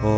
श्री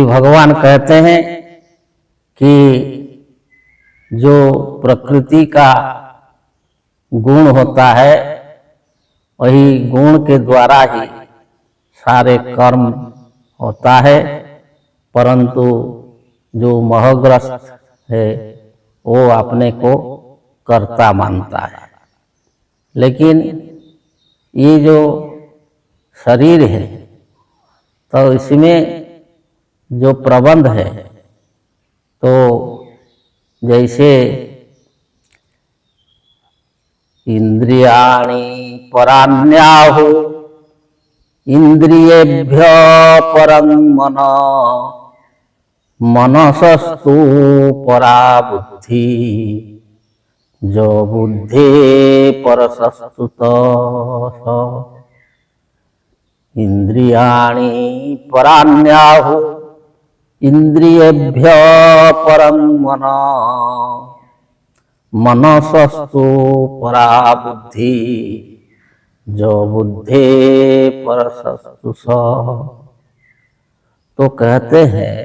भगवान कहते हैं कि जो प्रकृति का गुण होता है वही गुण के द्वारा ही सारे कर्म होता है, परंतु जो मोहग्रस्त है वो अपने को कर्ता मानता है। लेकिन ये जो शरीर है तो इसमें जो प्रबंध है, तो जैसे इंद्रियाणि पराण्याहु इंद्रियेभ्य परं मनः मनसस्तु परा बुद्धि जो बुद्धे परसस्तुतः। इंद्रियाणि पराण्याहु इंद्रियेभ्य परं मनः मनसस्तु परा बुद्धि जो बुद्धे परसस्तु सः। तो कहते हैं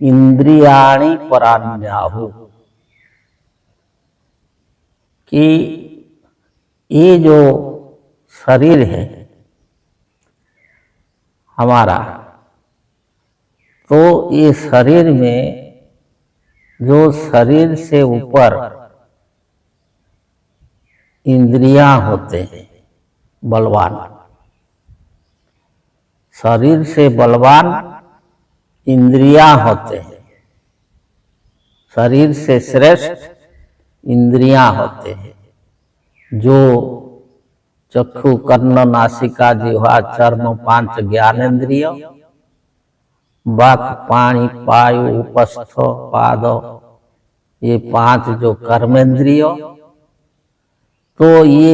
इंद्रियाणि पराण्याहु कि ये जो शरीर है हमारा, तो ये शरीर में जो शरीर से ऊपर इंद्रियां होते हैं बलवान, शरीर से बलवान इंद्रियां होते हैं, शरीर से श्रेष्ठ इंद्रियां होते हैं, जो चक्षु कर्ण नासिका जिह्वा चर्म पांच ज्ञानेन्द्रिय वाक पाणी पायु उपस्थ पाद, ये पांच जो कर्मेंद्रिय, तो ये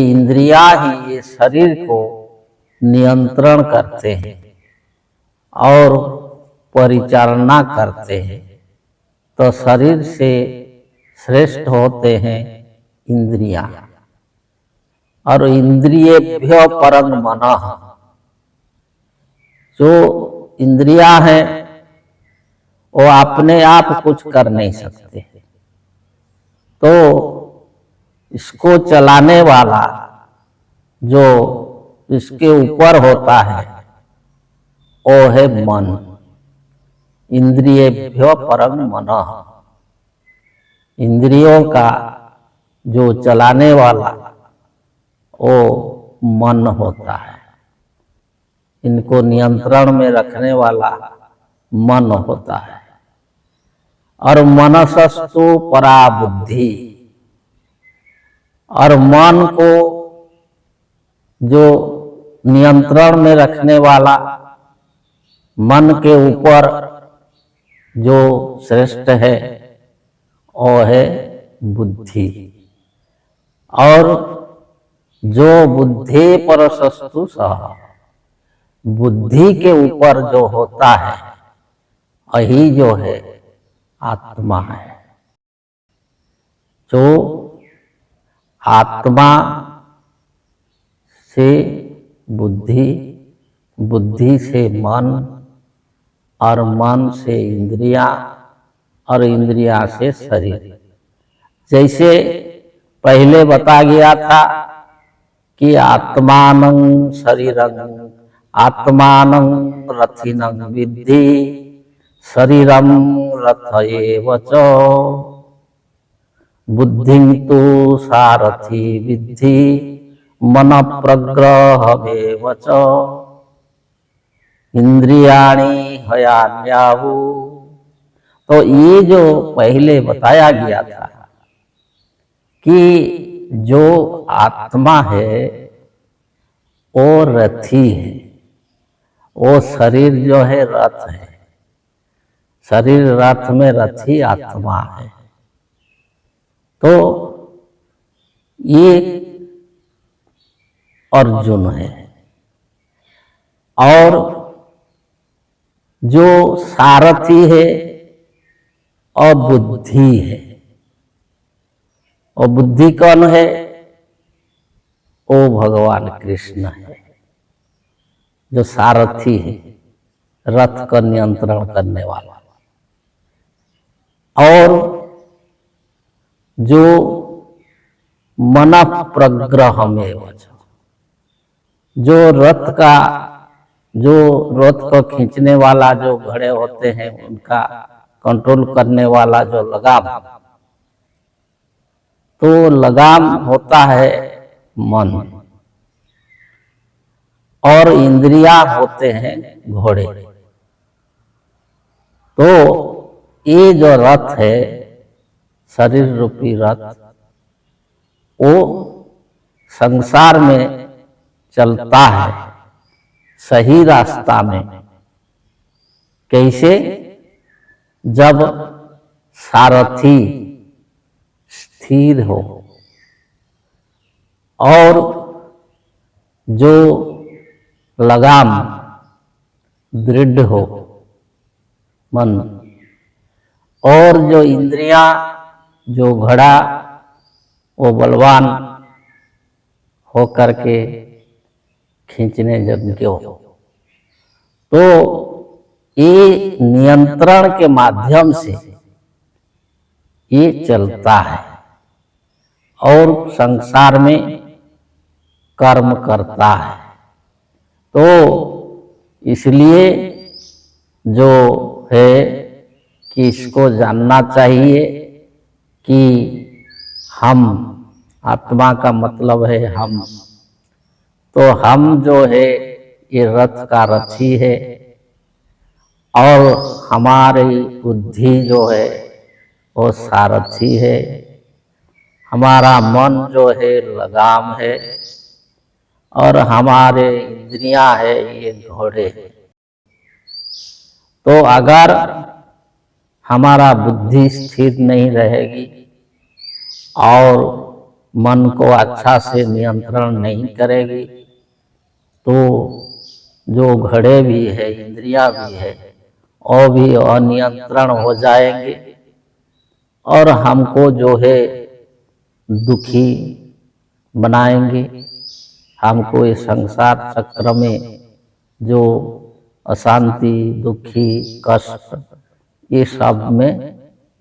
इंद्रिया ही ये शरीर को नियंत्रण करते हैं और परिचालना करते हैं। तो शरीर से श्रेष्ठ होते हैं इंद्रियां। और इंद्रियेभ्य परं मनः, जो इंद्रियां हैं वो अपने आप कुछ कर नहीं सकते, तो इसको चलाने वाला जो इसके ऊपर होता है वो है मन। इंद्रियेभ्यो परं मनः, इंद्रियों का जो चलाने वाला वो मन होता है, इनको नियंत्रण में रखने वाला मन होता है। और मनसस्तु परा बुद्धि, और मन को जो नियंत्रण में रखने वाला, मन के ऊपर जो श्रेष्ठ है वो है बुद्धि। और जो बुद्धि परसस्तु सः, बुद्धि के ऊपर जो होता है वही जो है आत्मा है। जो आत्मा से बुद्धि, बुद्धि से मन, और मन से इंद्रियां, और इंद्रियां से शरीर। जैसे पहले बता गया था कि आत्मानं शरीरं आत्मानं रथिनं विद्धि शरीरं रथ एव च बुद्धिं तु सारथि विद्धि मन प्रग्रहमेव च। इंद्रियाणि हयान्याहु। तो ये जो पहले बताया गया था कि जो आत्मा है वो रथी है, वो शरीर जो है रथ है, शरीर रथ में रथी आत्मा है। तो ये अर्जुन है, और जो सारथी है और बुद्धि है। और बुद्धि कौन है? वो भगवान कृष्ण है, जो सारथी है, रथ का नियंत्रण करने वाला। और जो मन प्रग्रह में जो रथ को खींचने वाला जो घड़े होते हैं उनका कंट्रोल करने वाला जो लगाम, तो लगाम होता है मन, और इंद्रियां होते हैं घोड़े। तो ये जो रथ है, शरीर रूपी रथ, वो संसार में चलता है सही रास्ता में। कैसे? जब सारथी स्थिर हो और जो लगाम दृढ़ हो मन, और जो इंद्रियां, जो घड़ा वो बलवान हो करके खींचने योग्य हो। तो ये नियंत्रण के माध्यम से ये चलता है और संसार में कर्म करता है। तो इसलिए जो है कि इसको जानना चाहिए कि हम, आत्मा का मतलब है हम, तो हम जो है ये रथ का रथी है, और हमारी बुद्धि जो है वो सारथी है, हमारा मन जो है लगाम है, और हमारे इंद्रियां है ये घोड़े। तो अगर हमारा बुद्धि स्थिर नहीं रहेगी और मन को अच्छा से नियंत्रण नहीं करेगी, तो जो घड़े भी है, इंद्रियां भी है, वो भी अनियंत्रण हो जाएंगे और हमको जो है दुखी बनाएंगे। हमको इस संसार चक्र में जो अशांति, दुखी, कष्ट, ये सब में,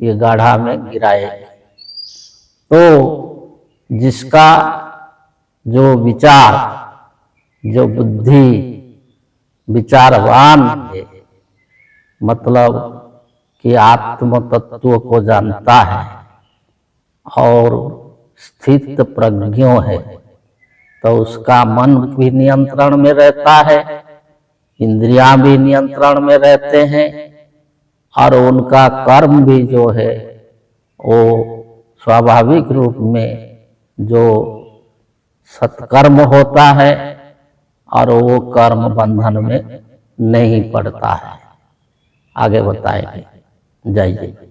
ये गाढ़ा में गिराएंगे। तो जिसका जो विचार, जो बुद्धि विचारवान है, मतलब कि आत्म तत्व को जानता है और स्थित प्रज्ञो है, तो उसका मन भी नियंत्रण में रहता है, इंद्रियां भी नियंत्रण में रहते हैं, और उनका कर्म भी जो है वो स्वाभाविक रूप में जो सत्कर्म होता है, और वो कर्म बंधन में नहीं पड़ता है। आगे बताएंगे। जय जय।